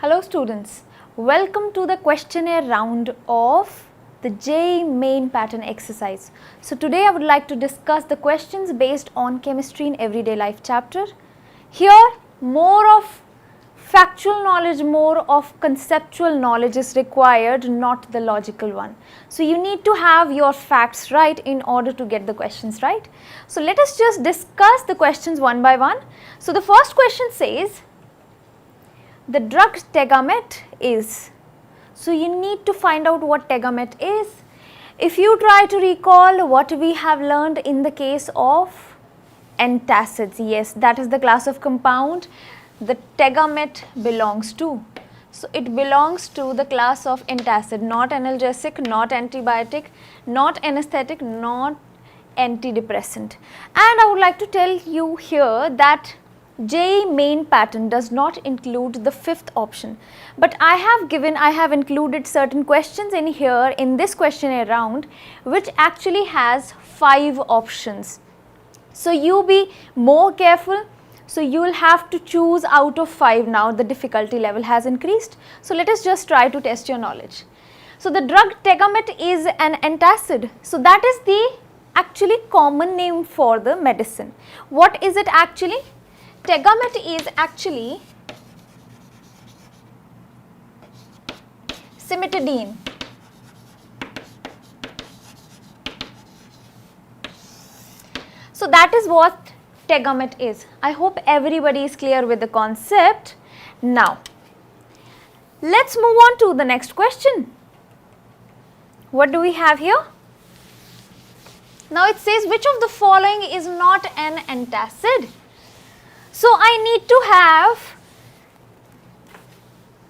Hello students, welcome to the questionnaire round of the JEE main pattern exercise. So today I would like to discuss the questions based on chemistry in everyday life chapter. Here more of factual knowledge, more of conceptual knowledge is required, not the logical one. So you need to have your facts right in order to get the questions right. So let us just discuss the questions one by one. So the first question says, the drug tegamet is. So you need to find out what tegamet is. If you try to recall what we have learned in the case of antacids, yes, that is the class of compound the tegamet belongs to. So it belongs to the class of antacid, not analgesic, not antibiotic, not anesthetic, not antidepressant. And I would like to tell you here that JEE main pattern does not include the fifth option, but I have included certain questions in here in this questionnaire round which actually has 5 options. So you be more careful. So you will have to choose out of 5 now, the difficulty level has increased. So let us just try to test your knowledge. So the drug tegamet is an antacid. So that is the actually common name for the medicine. What is it actually? Tegamet is actually cimetidine. So that is what tegamet is. I hope everybody is clear with the concept. Now, let's move on to the next question. What do we have here? Now it says, which of the following is not an antacid? So I need to have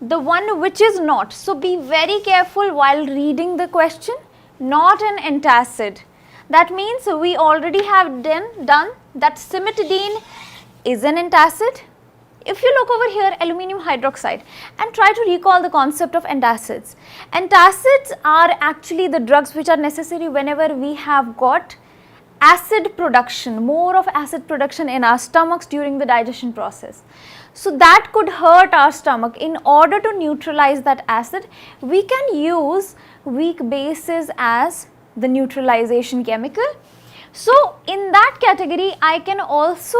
the one which is not. So be very careful while reading the question. Not an antacid. That means we already have done that cimetidine is an antacid. If you look over here, aluminium hydroxide, and try to recall the concept of antacids. Antacids are actually the drugs which are necessary whenever we have got acid production, more of acid production in our stomachs during the digestion process. So that could hurt our stomach. In order to neutralize that acid, we can use weak bases as the neutralization chemical. So in that category, I can also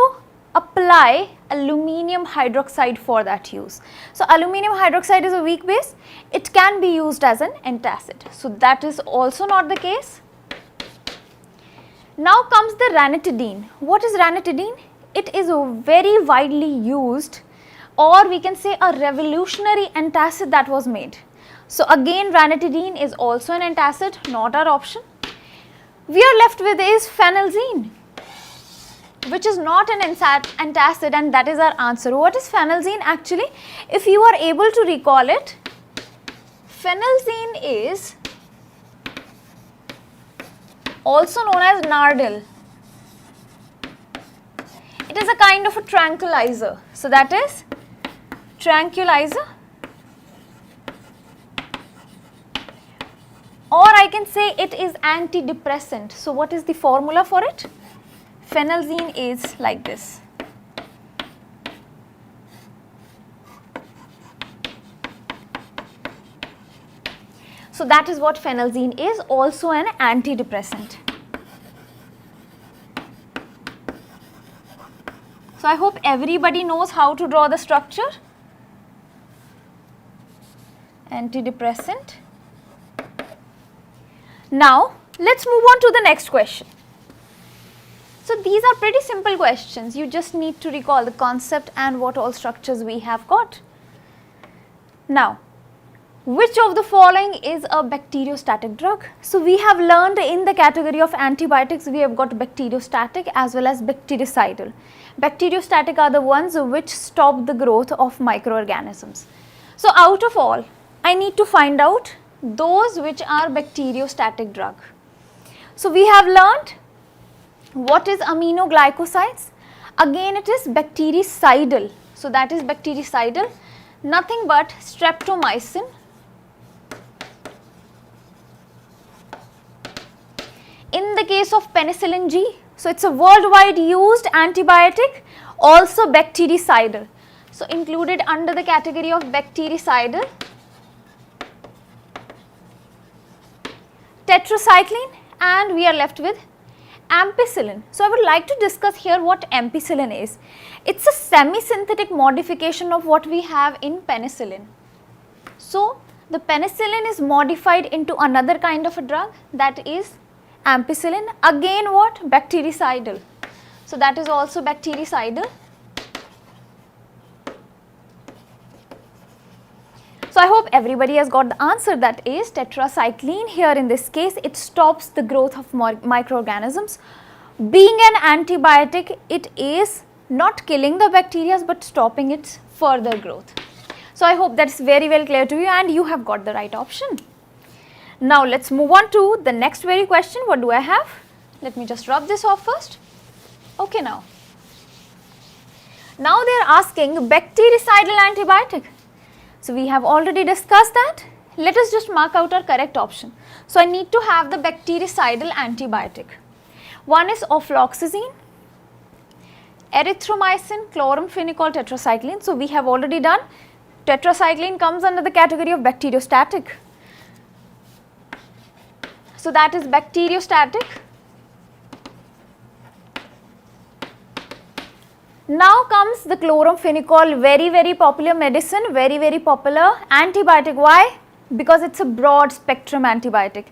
apply aluminium hydroxide for that use. So aluminium hydroxide is a weak base, it can be used as an antacid. So that is also not the case. Now comes the ranitidine. What is ranitidine? It is very widely used, or we can say a revolutionary antacid that was made. So again, ranitidine is also an antacid, not our option. We are left with is phenelzine, which is not an antacid, and that is our answer. What is phenelzine actually? If you are able to recall it, phenelzine is also known as Nardil. It is a kind of a tranquilizer. So that is tranquilizer, or I can say it is antidepressant. So what is the formula for it? Phenelzine is like this. So that is what phenelzine is, also an antidepressant. So I hope everybody knows how to draw the structure. Antidepressant. Now let's move on to the next question. So these are pretty simple questions. You just need to recall the concept and what all structures we have got. Now, which of the following is a bacteriostatic drug? So we have learned in the category of antibiotics, we have got bacteriostatic as well as bactericidal. Bacteriostatic are the ones which stop the growth of microorganisms. So out of all, I need to find out those which are bacteriostatic drug. So we have learned what is aminoglycosides. Again it is bactericidal. So that is bactericidal, nothing but streptomycin, in the case of penicillin G, so it is a worldwide used antibiotic, also bactericidal. So included under the category of bactericidal, tetracycline, and we are left with ampicillin. So I would like to discuss here what ampicillin is. It's a semi-synthetic modification of what we have in penicillin. So the penicillin is modified into another kind of a drug, that is ampicillin. Again what? Bactericidal. So that is also bactericidal. So I hope everybody has got the answer, that is tetracycline. Here in this case it stops the growth of microorganisms. Being an antibiotic, it is not killing the bacteria but stopping its further growth. So I hope that is very well clear to you and you have got the right option. Now let's move on to the next very question. What do I have? Let me just rub this off first. Okay, now they are asking bactericidal antibiotic. So we have already discussed that. Let us just mark out our correct option. So I need to have the bactericidal antibiotic. One is ofloxacin, erythromycin, chloramphenicol, tetracycline. So we have already done. Tetracycline comes under the category of bacteriostatic. So that is bacteriostatic. Now comes the chloramphenicol, very popular medicine, very popular antibiotic. Why? Because it's a broad spectrum antibiotic.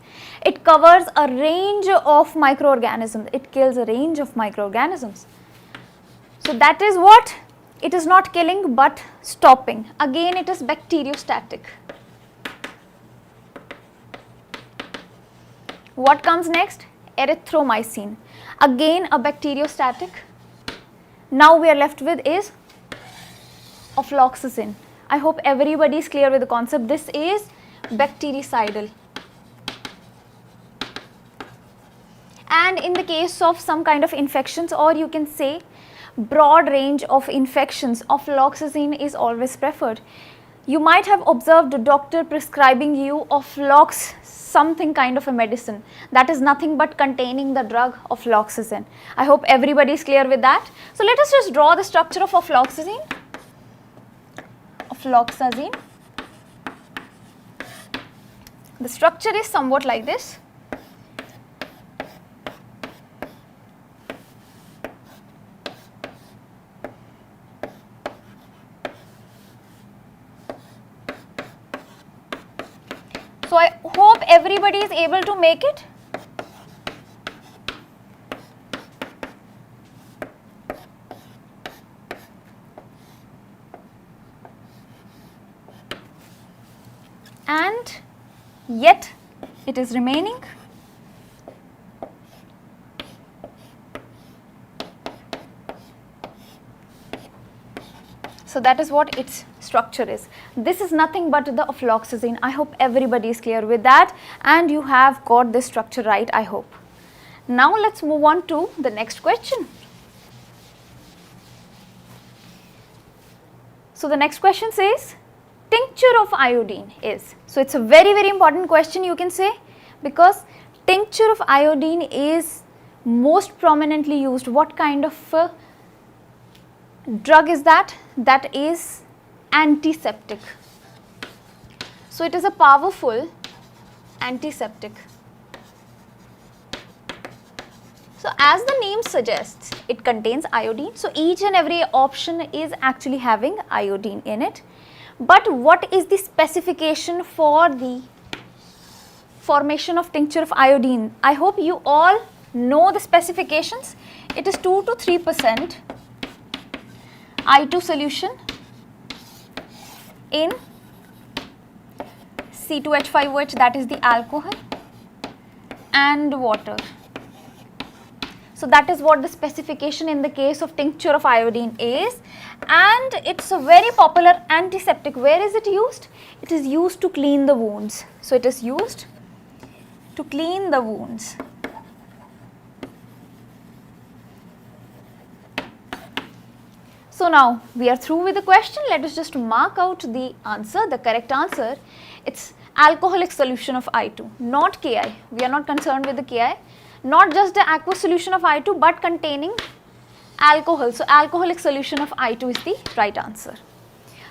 It covers a range of microorganisms. It kills a range of microorganisms. So that is what? It is not killing but stopping. Again it is bacteriostatic. What comes next? Erythromycin. Again a bacteriostatic. Now we are left with is ofloxacin. I hope everybody is clear with the concept. This is bactericidal. And in the case of some kind of infections, or you can say broad range of infections, ofloxacin is always preferred. You might have observed a doctor prescribing you oflox, something kind of a medicine that is nothing but containing the drug ofloxacin. I hope everybody is clear with that. So let us just draw the structure of ofloxacin. Ofloxacin. The structure is somewhat like this. So I hope everybody is able to make it. And yet it is remaining. So that is what its structure is. This is nothing but the ofloxacin. I hope everybody is clear with that and you have got this structure right, I hope. Now let's move on to the next question. So the next question says tincture of iodine is. So it's a very important question, you can say, because tincture of iodine is most prominently used. What kind of drug is that? That is antiseptic. So it is a powerful antiseptic. So as the name suggests, it contains iodine. So each and every option is actually having iodine in it. But what is the specification for the formation of tincture of iodine? I hope you all know the specifications. It is 2 to 3% I2 solution in C2H5OH, that is the alcohol, and water. So that is what the specification in the case of tincture of iodine is, and it's a very popular antiseptic. Where is it used? It is used to clean the wounds. So it is used to clean the wounds. So now we are through with the question. Let us just mark out the answer, the correct answer. It's alcoholic solution of I2, not Ki. We are not concerned with the Ki, not just the aqueous solution of I2 but containing alcohol. So alcoholic solution of I2 is the right answer.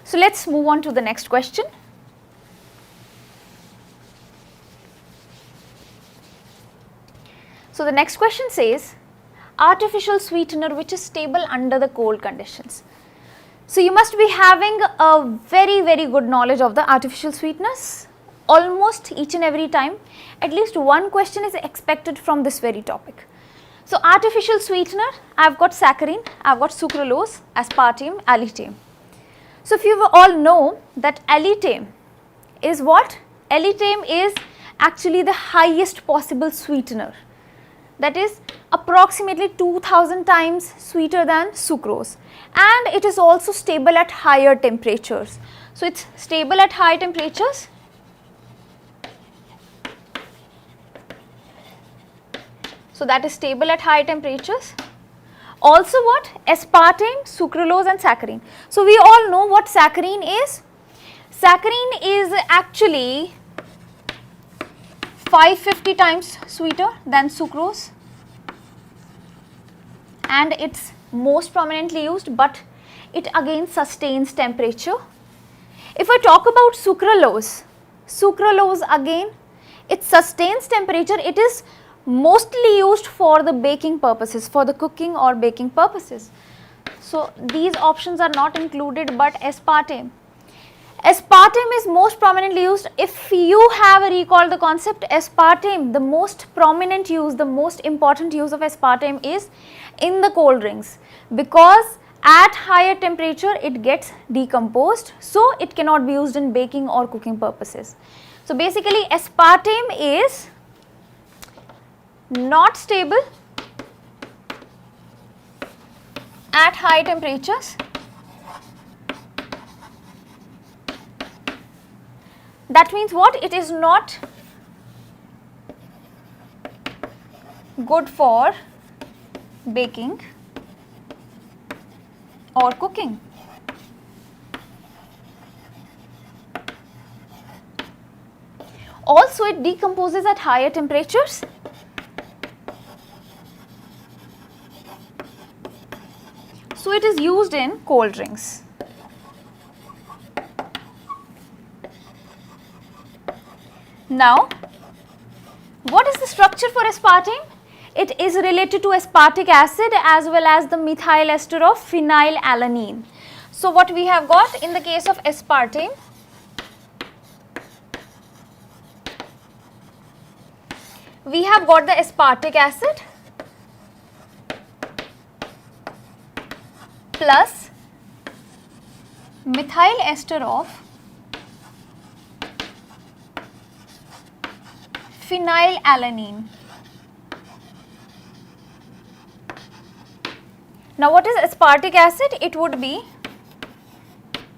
So let's move on to the next question. So the next question says, artificial sweetener which is stable under the cold conditions. So you must be having a very good knowledge of the artificial sweeteners. Almost each and every time at least one question is expected from this very topic. So artificial sweetener, I have got saccharin, I have got sucralose, aspartame, allitame. So if you all know that allitame is what? Allitame is actually the highest possible sweetener, that is approximately 2000 times sweeter than sucrose, and it is also stable at higher temperatures. So it is stable at high temperatures. So that is stable at high temperatures. Also what? Aspartame, sucralose and saccharin. So we all know what saccharin is. Saccharin is actually 550 times sweeter than sucrose, and it is most prominently used, but it again sustains temperature. If I talk about sucralose, sucralose again it sustains temperature. It is mostly used for the baking purposes, for the cooking or baking purposes. So these options are not included, but aspartame. Aspartame is most prominently used. If you have recalled the concept, aspartame, the most prominent use, the most important use of aspartame is in the cold drinks, because at higher temperature it gets decomposed, so it cannot be used in baking or cooking purposes. So basically aspartame is not stable at high temperatures. That means what? It is not good for baking or cooking. Also it decomposes at higher temperatures. So it is used in cold drinks. Now, what is the structure for aspartame? It is related to aspartic acid as well as the methyl ester of phenylalanine. So what we have got in the case of aspartame, we have got the aspartic acid plus methyl ester of phenylalanine. Now what is aspartic acid? It would be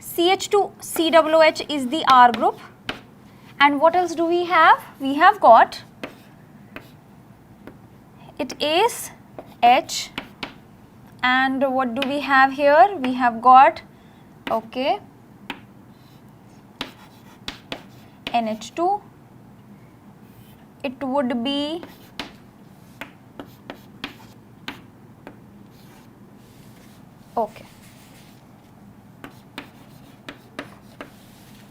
CH2COOH is the R group, and what else do we have? We have got, it is H, and what do we have here? We have got, okay, NH2, it would be okay.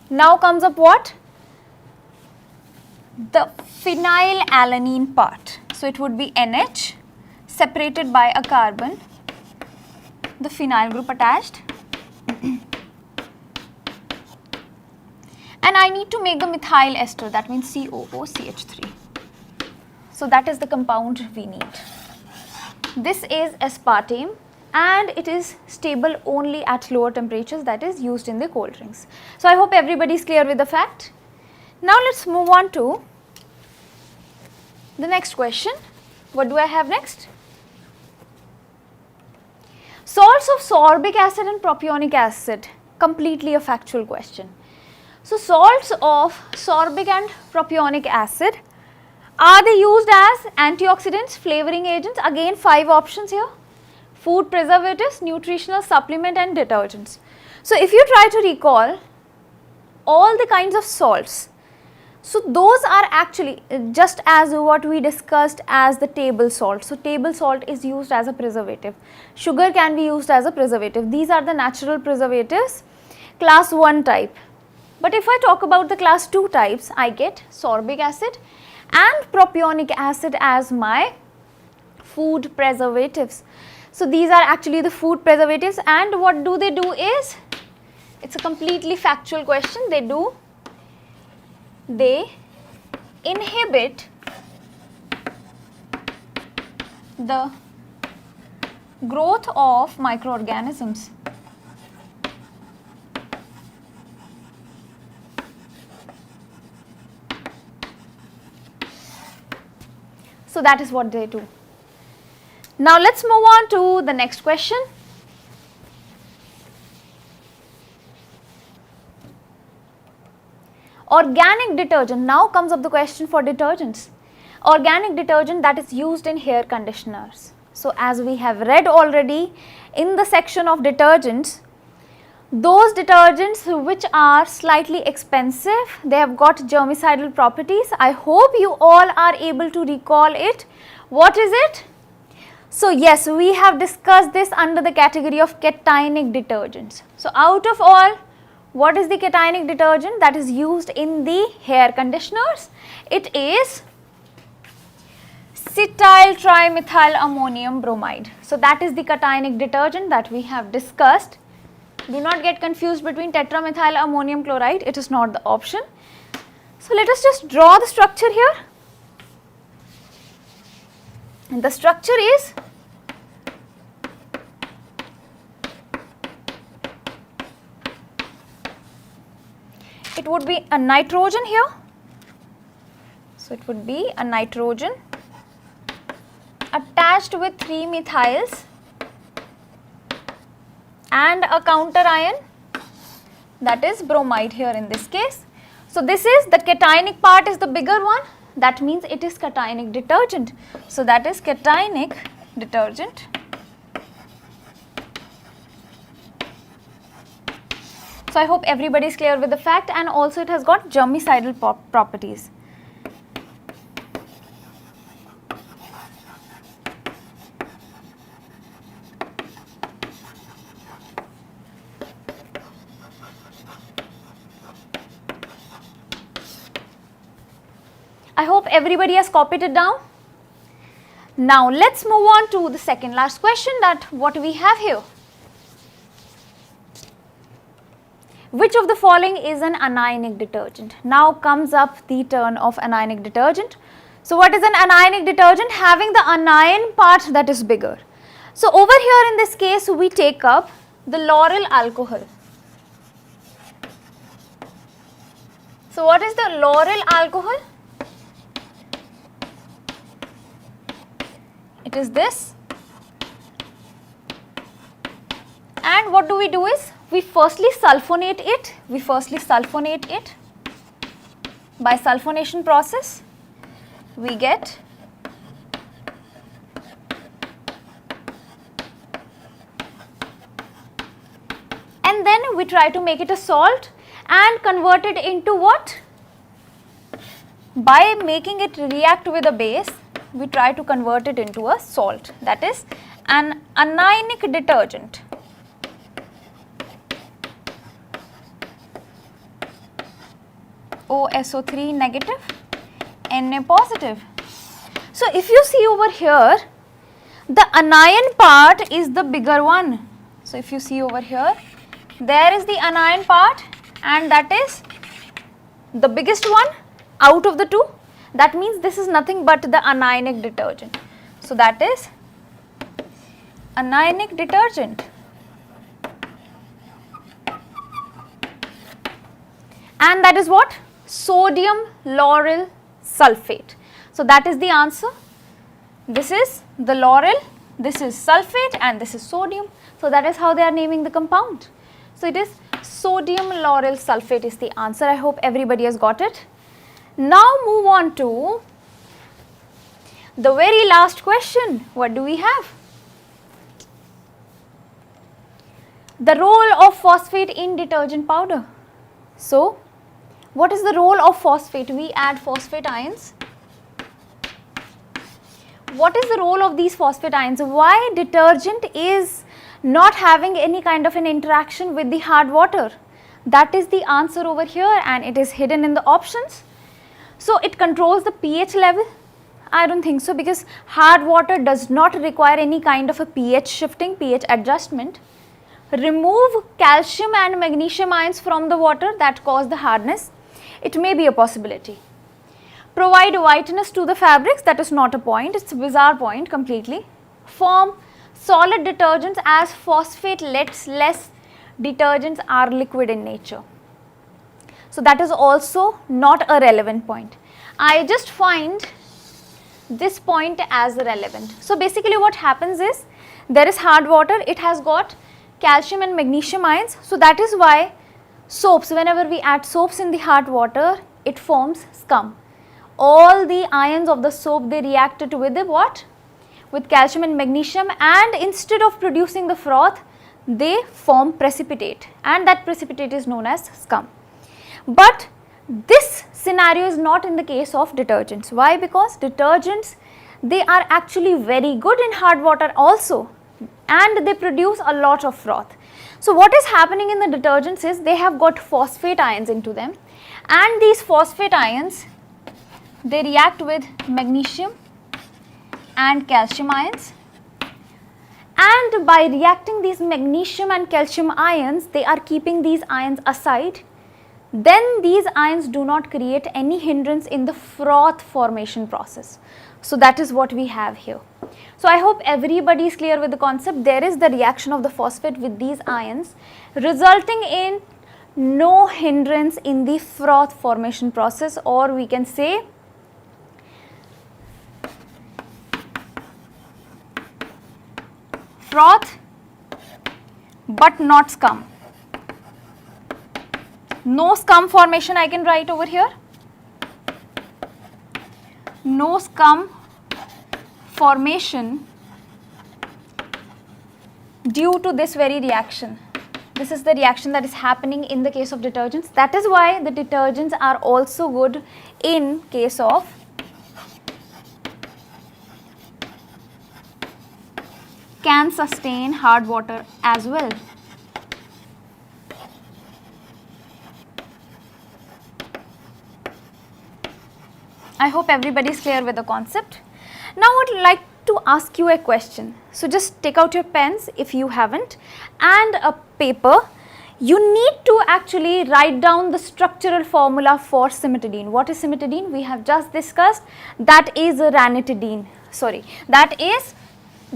Now comes up what? The phenylalanine part. So it would be NH separated by a carbon, the phenyl group attached, and I need to make the methyl ester, that means COOCH3. So that is the compound we need. This is aspartame, and it is stable only at lower temperatures, that is used in the cold drinks. So I hope everybody is clear with the fact. Now let's move on to the next question. What do I have next? Salts of sorbic acid and propionic acid, completely a factual question. So salts of sorbic and propionic acid, are they used as antioxidants, flavoring agents? Again 5 options here: food preservatives, nutritional supplement and detergents. So if you try to recall all the kinds of salts, so those are actually just as what we discussed as the table salt. So table salt is used as a preservative. Sugar can be used as a preservative. These are the natural preservatives. class 1 type. But if I talk about the class 2 types, I get sorbic acid and propionic acid as my food preservatives. So these are actually the food preservatives, and what do they do is, it's a completely factual question, they inhibit the growth of microorganisms. So that is what they do. Now let's move on to the next question. Organic detergent. Now comes up the question for detergents. Organic detergent that is used in hair conditioners. So as we have read already in the section of detergents, those detergents which are slightly expensive, they have got germicidal properties. I hope you all are able to recall it. What is it? So yes, we have discussed this under the category of cationic detergents. So out of all, what is the cationic detergent that is used in the hair conditioners? It is cetyl trimethyl ammonium bromide. So that is the cationic detergent that we have discussed. Do not get confused between tetramethyl ammonium chloride, it is not the option. So let us just draw the structure here. And the structure is, it would be a nitrogen here. So it would be a nitrogen attached with 3 methyls and a counter ion, that is bromide here in this case. So this is the cationic part is the bigger one, that means it is cationic detergent. So that is cationic detergent. So I hope everybody is clear with the fact, and also it has got germicidal properties. I hope everybody has copied it down. Now let's move on to the second last question, that what we have here. Which of the following is an anionic detergent? Now comes up the turn of anionic detergent. So what is an anionic detergent? Having the anion part that is bigger. So over here in this case we take up the lauryl alcohol. So what is the lauryl alcohol? It is this. And what do? Is we firstly sulfonate it. By sulfonation process we get and then we try to make it a salt and convert it into what? By making it react with a base, we try to convert it into a salt, that is an anionic detergent. OSO3 negative, Na positive. So if you see over here, the anion part is the bigger one. So if you see over here, there is the anion part and that is the biggest one out of the two. That means this is nothing but the anionic detergent. So that is anionic detergent. And that is what? Sodium lauryl sulfate. So that is the answer. This is the lauryl, this is sulfate and this is sodium. So that is how they are naming the compound. So it is sodium lauryl sulfate is the answer. I hope everybody has got it. Now move on to the very last question. What do we have? The role of phosphate in detergent powder. So what is the role of phosphate? We add phosphate ions. What is the role of these phosphate ions? Why detergent is not having any kind of an interaction with the hard water? That is the answer over here, and it is hidden in the options. So it controls the pH level. I don't think so, because hard water does not require any kind of a pH shifting, pH adjustment. Remove calcium and magnesium ions from the water that cause the hardness. It may be a possibility. Provide whiteness to the fabrics, that is not a point, it's a bizarre point completely. Form solid detergents as phosphate-less detergents are liquid in nature. So that is also not a relevant point. I just find this point as relevant. So basically what happens is, there is hard water, it has got calcium and magnesium ions. So that is why soaps, whenever we add soaps in the hard water, it forms scum. All the ions of the soap, they reacted with the what? With calcium and magnesium, and instead of producing the froth, they form precipitate, and that precipitate is known as scum. But this scenario is not in the case of detergents. Why? Because detergents, they are actually very good in hard water also, and they produce a lot of froth. So what is happening in the detergents is, they have got phosphate ions into them, and these phosphate ions, they react with magnesium and calcium ions, and by reacting these magnesium and calcium ions, they are keeping these ions aside. Then these ions do not create any hindrance in the froth formation process. So that is what we have here. So I hope everybody is clear with the concept. There is the reaction of the phosphate with these ions, resulting in no hindrance in the froth formation process, or we can say froth but not scum. No scum formation I can write over here. No scum formation due to this very reaction. This is the reaction that is happening in the case of detergents. That is why the detergents are also good in case of can sustain hard water as well. I hope everybody is clear with the concept. Now I would like to ask you a question. So just take out your pens if you haven't, and a paper. You need to actually write down the structural formula for cimetidine. What is cimetidine? We have just discussed. That is a ranitidine. Sorry, that is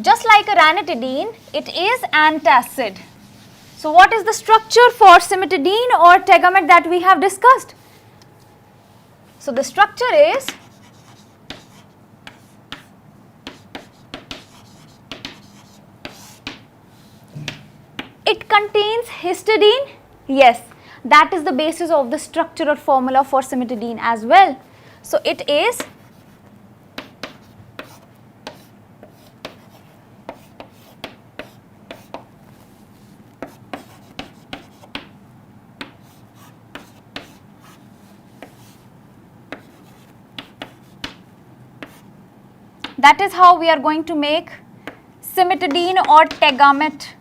just like a ranitidine, it is antacid. So what is the structure for cimetidine or tegamet that we have discussed? So the structure is it contains histidine. Yes, that is the basis of the structural formula for cimetidine as well. So it is that is how we are going to make cimetidine or tegamet.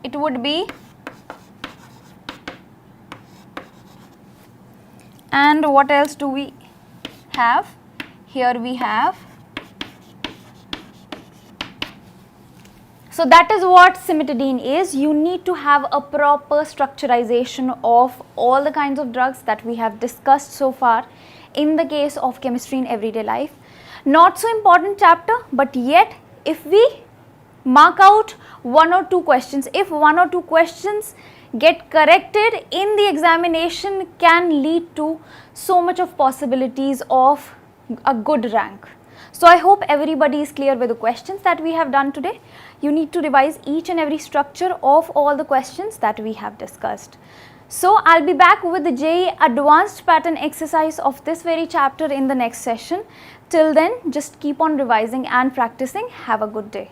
It would be, and what else do we have? Here we have, so that is what cimetidine is. You need to have a proper structurization of all the kinds of drugs that we have discussed so far in the case of chemistry in everyday life. Not so important chapter, but yet if we mark out one or two questions, if one or two questions get corrected in the examination, can lead to so much of possibilities of a good rank. So I hope everybody is clear with the questions that we have done today. You need to revise each and every structure of all the questions that we have discussed. So I'll be back with the JEE advanced pattern exercise of this very chapter in the next session. Till then, just keep on revising and practicing. Have a good day.